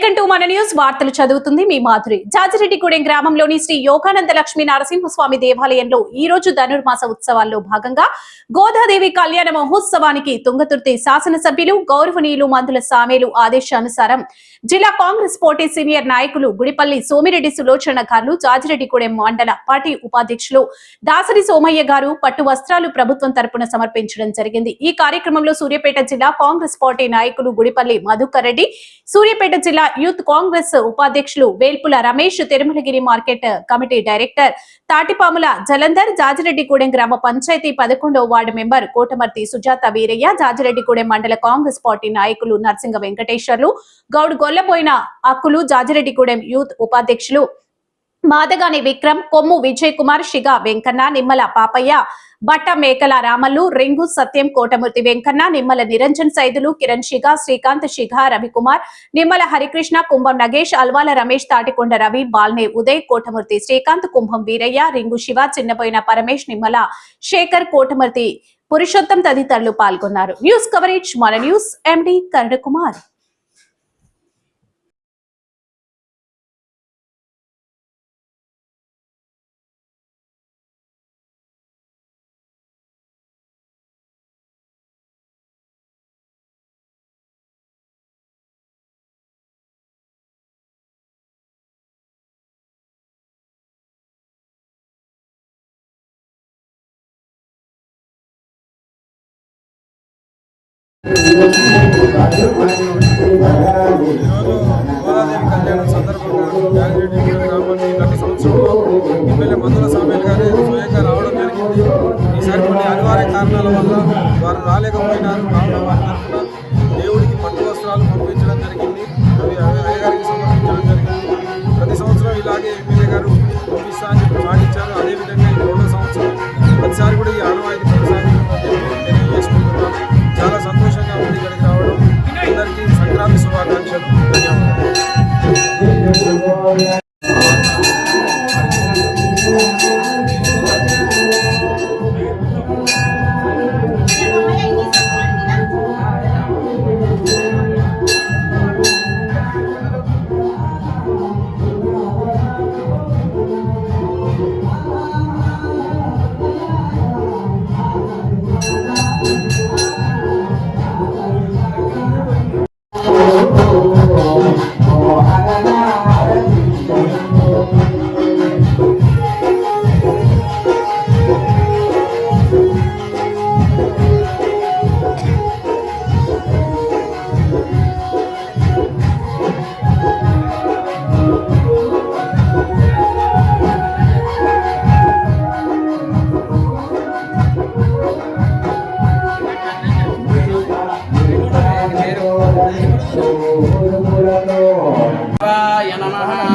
Welcome to మన news వార్తలు చదువుతుంది మీ మాధురి. జాజిరెడ్డిగూడెం గ్రామంలోని శ్రీ యోగానంద లక్ష్మీ నరసింహస్వామి దేవాలయంలో ఈ రోజు ధనుర్మాస ఉత్సవాల్లో భాగంగా గోదాదేవి కళ్యాణ మహోత్సవానికి తుంగతుర్తి శాసనసభ్యులు గౌరవనీయులు మందుల సామేలు ఆదేశానుసారం జిల్లా కాంగ్రెస్ పార్టీ సీనియర్ నాయకులు గుడిపల్లి సోమిరెడ్డి సులోచన గారు, జాజిరెడ్డిగూడెం మండల పార్టీ ఉపాధ్యక్షులు దాసరి సోమయ్య గారు పట్టు వస్త్రాలు ప్రభుత్వం తరపున సమర్పించడం జరిగింది. ఈ కార్యక్రమంలో సూర్యాపేట జిల్లా కాంగ్రెస్ పార్టీ నాయకులు గుడిపల్లి మధుకర్ రెడ్డి, సూర్యాపేట జిల్లా యూత్ కాంగ్రెస్ ఉపాధ్యక్షులు Velpula Ramesh, Thirumalagiri market committee director Tatipamula Jalandhar, Jajireddygudem గ్రామ పంచాయతీ 11వ వార్డు మెంబర్ కోటమర్తి సుజాత వీరయ్య, జాజిరెడ్డిగూడెం మండల కాంగ్రెస్ పార్టీ నాయకులు నర్సింగ వెంకటేశ్వర్లు, గౌడ్ గొల్లబోయిన అక్కులు, జాజిరెడ్డిగూడెం యూత్ ఉపాధ్యక్షులు మాదగాని విక్రమ్, కొమ్ము విజయ్ కుమార్, షిగా వెంకన్న, నిమ్మల పాపయ్య, బట్ట మేకల రామల్లు, రింగు సత్యం, కోటమూర్తి వెంకన్న, నిమ్మల నిరంజన్ సైదులు, కిరణ్ షిగా, శ్రీకాంత్ షిగా, రవికుమార్, నిమ్మల హరికృష్ణ, కుంభం నగేష్, అల్వాల రమేష్, తాటికొండ రవి, బాల్నే ఉదయ్, కోటమూర్తి శ్రీకాంత్, కుంభం వీరయ్య, రింగు శివ, చిన్నపోయిన పరమేష్, నిమ్మల శేఖర్, కోటమూర్తి పురుషోత్తం తదితరులు పాల్గొన్నారు. న్యూస్ కవరేజ్ మన న్యూస్ ఎండి కరుణ కుమార్. గోదాదేవి కళ్యాణం సందర్భంగా జాజిరెడ్డిగూడెం గ్రామాన్ని గత సంవత్సరంలో ఎమ్మెల్యే మందుల సామేలు గారు స్వయంగా రావడం జరిగింది. ఈసారి కొన్ని అనివార్య కారణాల వల్ల వారు రాలేకపోయినారు. కావున వారి తరఫున దేవుడికి పట్టు వస్త్రాలు పంపించడం జరిగింది. అవి అయ్యగారికి సమర్పించడం జరిగింది. ప్రతి సంవత్సరం ఇలాగే ఎమ్మెల్యే గారు పంపిస్తా అని చెప్పి మాటిచ్చారు. అదేవిధంగా ఈ 2వ సంవత్సరం ప్రతిసారి కూడా ఈ ఆనవాయితీ తెలియజేసుకుంటున్నాము. చాలా సంతోషంగా ఉంది ఇక్కడికి రావడం. అందరికీ సంక్రాంతి శుభాకాంక్షలు. ధన్యవాదాలు. Namaha